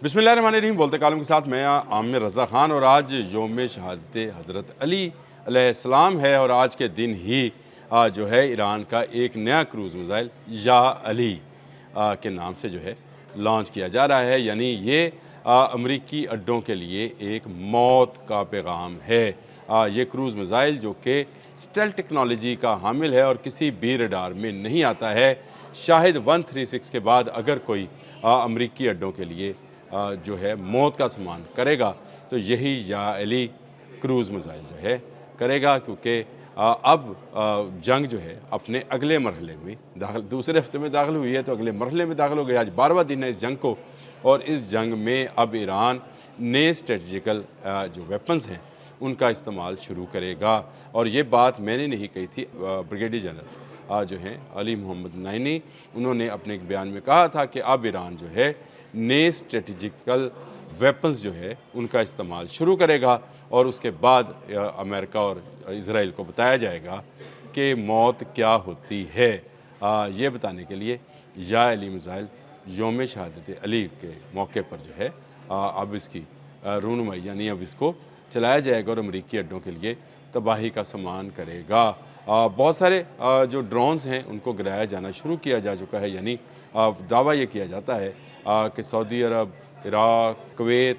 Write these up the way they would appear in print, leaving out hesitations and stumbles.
बिस्मिल्लाहिर्रहमानिर्रहीम। बोलते कालम के साथ मैं आमिर रज़ा ख़ान और आज यौम शहादत हज़रत अली अलैहिस्सलाम है और आज के दिन ही जो है ईरान का एक नया क्रूज़ मिज़ाइल या अली के नाम से जो है लॉन्च किया जा रहा है। यानी ये अमरीकी अड्डों के लिए एक मौत का पैगाम है। ये क्रूज़ मिज़ाइल जो कि स्टेल्थ टेक्नोलॉजी का हामिल है और किसी भी रडार में नहीं आता है। शाहिद 136 के बाद अगर कोई अमरीकी अड्डों के लिए जो है मौत का सामान करेगा तो यही या अली क्रूज़ मिज़ाइल जो है करेगा, क्योंकि अब जंग जो है अपने अगले मरहले में दाखिल, दूसरे हफ्ते में दाखिल हुई है तो अगले मरहले में दाखिल हो गई। आज 12वां दिन है इस जंग को और इस जंग में अब ईरान नए स्ट्रेटजिकल जो वेपन्स हैं उनका इस्तेमाल शुरू करेगा। और ये बात मैंने नहीं कही थी, ब्रिगेडियर जनरल जो हैं अली मोहम्मद नाइनी, उन्होंने अपने एक बयान में कहा था कि अब ईरान जो है नए स्ट्रेटजिकल वेपन्स जो है उनका इस्तेमाल शुरू करेगा और उसके बाद अमेरिका और इज़राइल को बताया जाएगा कि मौत क्या होती है। ये बताने के लिए या अली मिज़ाइल यौम शहादत अली के मौके पर जो है अब इसकी रूनुमाई यानी अब इसको चलाया जाएगा और अमरीकी अड्डों के लिए तबाही का सामान करेगा। बहुत सारे जो ड्रोन्स हैं उनको गिराया जाना शुरू किया जा चुका है। यानी दावा ये किया जाता है कि सऊदी अरब, इराक़, कुवैत,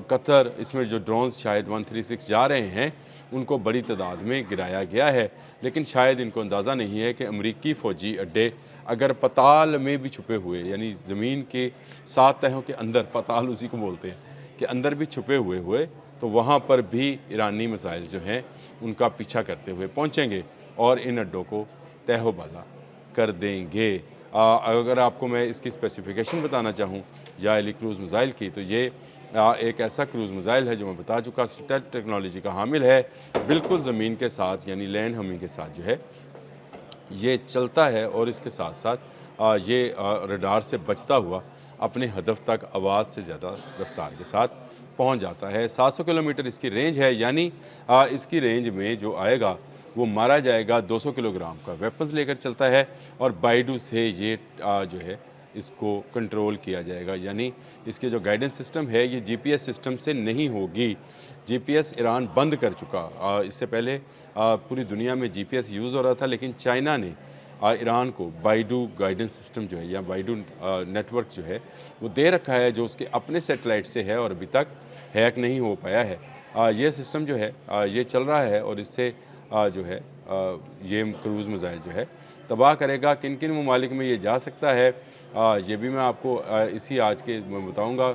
कतर, इसमें जो ड्रोन्स शायद 136 जा रहे हैं उनको बड़ी तादाद में गिराया गया है। लेकिन शायद इनको अंदाज़ा नहीं है कि अमरीकी फ़ौजी अड्डे अगर पताल में भी छुपे हुए, यानी ज़मीन के 7 तहों के अंदर, पताल उसी को बोलते हैं, कि अंदर भी छुपे हुए तो वहाँ पर भी ईरानी मिसाइल जो हैं उनका पीछा करते हुए पहुँचेंगे और इन अड्डों को तहबाला कर देंगे। अगर आपको मैं इसकी स्पेसिफिकेशन बताना चाहूँ या अली क्रूज़ मिज़ाइल की, तो ये एक ऐसा क्रूज़ मिज़ाइल है जो मैं बता चुका स्टेल्थ टेक्नोलॉजी का हामिल है। बिल्कुल ज़मीन के साथ यानी लैंड हमिंग के साथ जो है ये चलता है और इसके साथ साथ ये रडार से बचता हुआ अपने हदफ तक आवाज़ से ज़्यादा रफ्तार के साथ पहुंच जाता है। 700 किलोमीटर इसकी रेंज है। यानी इसकी रेंज में जो आएगा वो मारा जाएगा। 200 किलोग्राम का वेपन्स लेकर चलता है और बाइडू से ये जो है इसको कंट्रोल किया जाएगा। यानी इसके जो गाइडेंस सिस्टम है ये जीपीएस सिस्टम से नहीं होगी। जीपीएस ईरान बंद कर चुका। इससे पहले पूरी दुनिया में जीपीएस यूज़ हो रहा था, लेकिन चाइना ने ईरान को बाइडू गाइडेंस सिस्टम जो है या बाइडू नेटवर्क जो है वो दे रखा है, जो उसके अपने सैटेलाइट से है और अभी तक हैक नहीं हो पाया है। ये सिस्टम जो है ये चल रहा है और इससे जो है ये क्रूज़ मिज़ाइल जो है तबाह करेगा। किन किन ममालिक में ये जा सकता है ये भी मैं आपको इसी आज के मैं बताऊँगा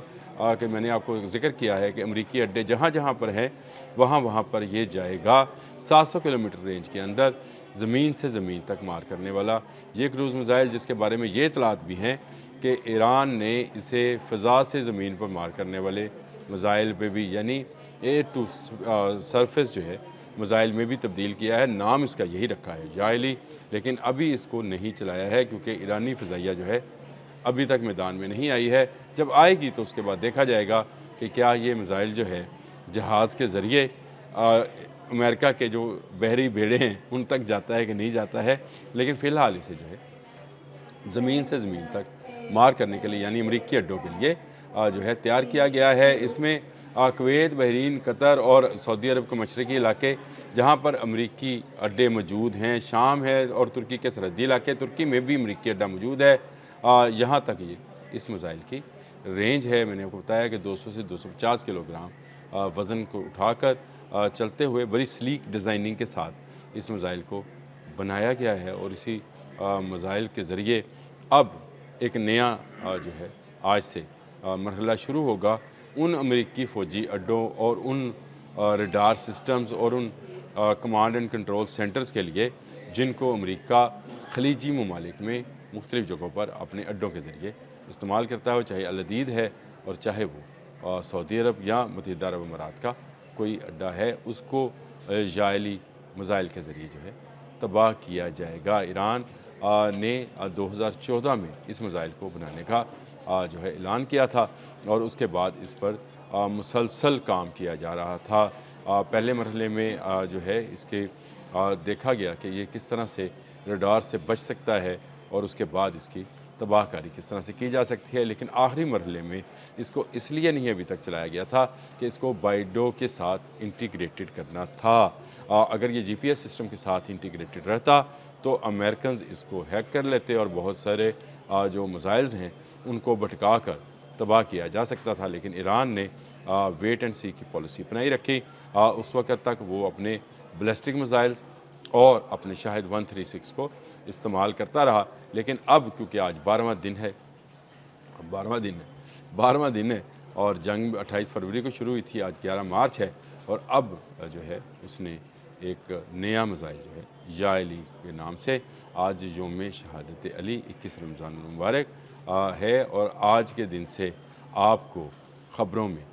कि मैंने आपको ज़िक्र किया है कि अमरीकी अड्डे जहाँ जहाँ पर हैं वहाँ पर ये जाएगा। 700 किलोमीटर रेंज के अंदर ज़मीन से ज़मीन तक मार करने वाला ये क्रूज़ मिज़ाइल, जिसके बारे में ये इतलात भी हैं कि ईरान ने इसे फ़ज़ा से ज़मीन पर मार करने वाले मिज़ाइल पे भी यानी एयर टू सरफेस जो है मिज़ाइल में भी तब्दील किया है। नाम इसका यही रखा है या अली, लेकिन अभी इसको नहीं चलाया है क्योंकि ईरानी फ़ज़ाइया जो है अभी तक मैदान में नहीं आई है। जब आएगी तो उसके बाद देखा जाएगा कि क्या ये मिज़ाइल जो है जहाज़ के ज़रिए अमेरिका के जो बहरी बेड़े हैं उन तक जाता है कि नहीं जाता है। लेकिन फ़िलहाल इसे जो है ज़मीन से ज़मीन तक मार करने के लिए यानी अमरीकी अड्डों के लिए जो है तैयार किया गया है। इसमें कुवैत, बहरीन, कतर और सऊदी अरब के मशरक़ी इलाके जहाँ पर अमरीकी अड्डे मौजूद हैं, शाम है और तुर्की के सरहदी इलाके, तुर्की में भी अमरीकी अड्डा मौजूद है। यहाँ तक ये इस मिज़ाइल की रेंज है। मैंने आपको बताया कि 200 से 250 किलोग्राम वज़न को उठाकर चलते हुए बड़ी स्लीक डिज़ाइनिंग के साथ इस मिज़ाइल को बनाया गया है और इसी मिज़ाइल के ज़रिए अब एक नया जो है आज से मरहला शुरू होगा उन अमेरिकी फ़ौजी अड्डों और उन रडार सिस्टम्स और उन कमांड एंड कंट्रोल सेंटर्स के लिए जिनको अमेरिका खलीजी ममालिक में मुख्तलिफ़ जगहों पर अपने अड्डों के ज़रिए इस्तेमाल करता है, चाहे अल अदीद है और चाहे वो सऊदी अरब या मुत्तहिदा अरब अमारात का कोई अड्डा है, उसको या अली मिज़ाइल के ज़रिए जो है तबाह किया जाएगा। ईरान ने 2014 में इस मिज़ाइल को बनाने का जो है ऐलान किया था और उसके बाद इस पर मुसलसल काम किया जा रहा था। पहले मरहले में जो है इसके देखा गया कि ये किस तरह से रडार से बच सकता है और उसके बाद इसकी तबाह कारी किस तरह से की जा सकती है। लेकिन आखिरी मरहले में इसको इसलिए नहीं अभी तक चलाया गया था कि इसको बाइडो के साथ इंटीग्रेटेड करना था। अगर ये GPS सिस्टम के साथ इंटीग्रेटेड रहता तो अमेरिकन इसको हैक कर लेते और बहुत सारे जो मिसाइल्स हैं उनको भटका कर तबाह किया जा सकता था। लेकिन ईरान ने वेट एंड सी की पॉलिसी अपनाई रखी। उस वक्त तक वो अपने बैलिस्टिक मिसाइल्स और अपने शाहिद 136 को इस्तेमाल करता रहा। लेकिन अब क्योंकि आज 12वां दिन है, 12वां दिन है और जंग 28 फरवरी को शुरू हुई थी, आज 11 मार्च है और अब जो है उसने एक नया मिसाइल जो है या अली के नाम से, आज योम शहादत अली 21 रमज़ान मुबारक है और आज के दिन से आपको ख़बरों में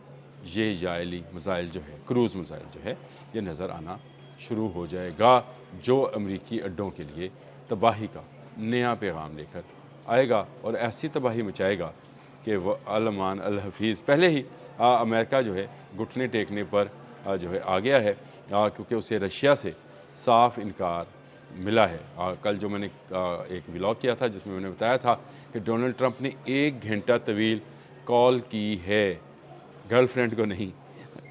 ये या अली मिसाइल जो है, क्रूज़ मिसाइल जो है, ये नज़र आना शुरू हो जाएगा, जो अमरीकी अड्डों के लिए तबाही का नया पैगाम लेकर आएगा और ऐसी तबाही मचाएगा कि वह अलमान अल हफीज़ पहले ही अमेरिका जो है घुटने टेकने पर जो है आ गया है, क्योंकि उसे रशिया से साफ इनकार मिला है। कल जो मैंने एक व्लॉग किया था जिसमें मैंने बताया था कि डोनाल्ड ट्रंप ने 1 घंटा तवील कॉल की है, गर्लफ्रेंड को नहीं,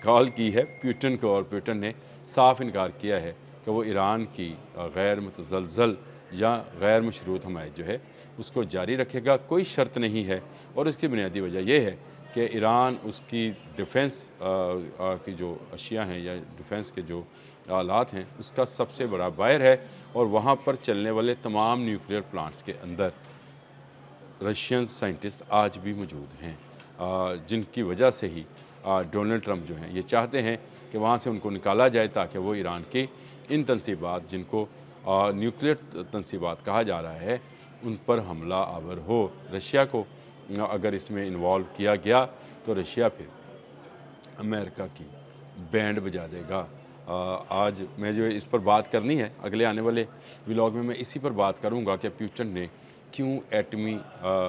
कॉल की है पुतिन को, और पुतिन ने साफ इनकार किया है कि वो ईरान की गैर मुतज़लज़ल या गैर मशरूत हमायत जो है उसको जारी रखेगा, कोई शर्त नहीं है। और इसकी बुनियादी वजह यह है कि ईरान उसकी डिफेंस की जो अशिया हैं या डिफेंस के जो आलात हैं उसका सबसे बड़ा बायर है और वहाँ पर चलने वाले तमाम न्यूक्लियर प्लांट्स के अंदर रशियन साइंटिस्ट आज भी मौजूद हैं, जिनकी वजह से ही डोनाल्ड ट्रंप जो हैं ये चाहते हैं कि वहाँ से उनको निकाला जाए ताकि वो ईरान की इन तनसीबात, जिनको न्यूक्लियर तनसीबात कहा जा रहा है, उन पर हमला आवर हो। रशिया को अगर इसमें इन्वॉल्व किया गया तो रशिया फिर अमेरिका की बैंड बजा देगा। आज मैं जो इस पर बात करनी है, अगले आने वाले व्लॉग में मैं इसी पर बात करूंगा कि पुतिन ने क्यों एटमी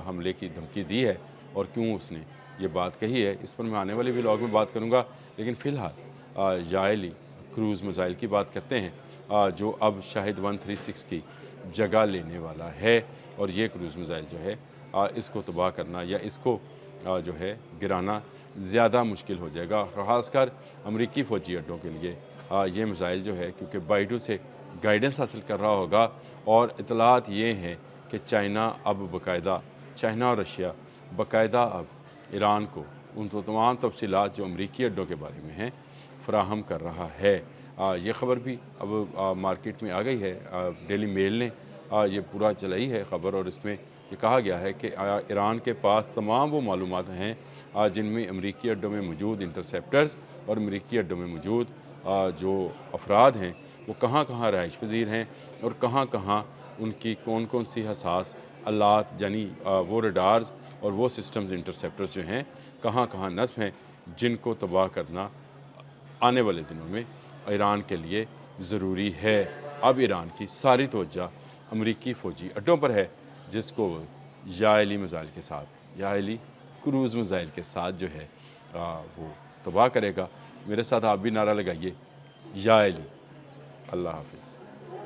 हमले की धमकी दी है और क्यों उसने ये बात कही है। इस पर मैं आने वाले व्लॉग में बात करूंगा। लेकिन फ़िलहाल या अली क्रूज़ मिसाइल की बात करते हैं, जो अब शाहिद 136 की जगह लेने वाला है और ये क्रूज़ मिसाइल जो है इसको तबाह करना या इसको जो है गिराना ज़्यादा मुश्किल हो जाएगा, ख़ासकर अमरीकी फ़ौजी अड्डों के लिए। ये मिसाइल जो है क्योंकि बाइडू से गाइडेंस हासिल कर रहा होगा और इतलात ये हैं कि चाइना अब बाकायदा, चाइना और रशिया बाकायदा अब ईरान को उन तो तमाम तफसीलात जो अमरीकी अड्डों के बारे में हैं फ़राहम कर रहा है। ये ख़बर भी अब मार्केट में आ गई है। डेली मेल ने ये पूरा चलाई है ख़बर और इसमें ये कहा गया है कि ईरान के पास तमाम वो मालूमात हैं जिनमें अमरीकी अड्डों में मौजूद इंटरसेप्टर्स और अमरीकी अड्डों में मौजूद जो अफराद हैं वो कहाँ कहाँ रहाइश पजीर हैं और कहाँ कहाँ उनकी कौन कौन सी हसास आलात, यानी वो रडार्स और वो सिस्टम्स इंटरसेप्टर्स जो हैं कहाँ कहाँ नस्ब हैं, जिनको तबाह करना आने वाले दिनों में ईरान के लिए ज़रूरी है। अब ईरान की सारी तवज्जो अमरीकी फ़ौजी अड्डों पर है, जिसको या अली मिसाइल के साथ, या अली क्रूज़ मिसाइल के साथ जो है वो तबाह करेगा। मेरे साथ आप भी नारा लगाइए, या अली। अल्लाह हाफ़िज़।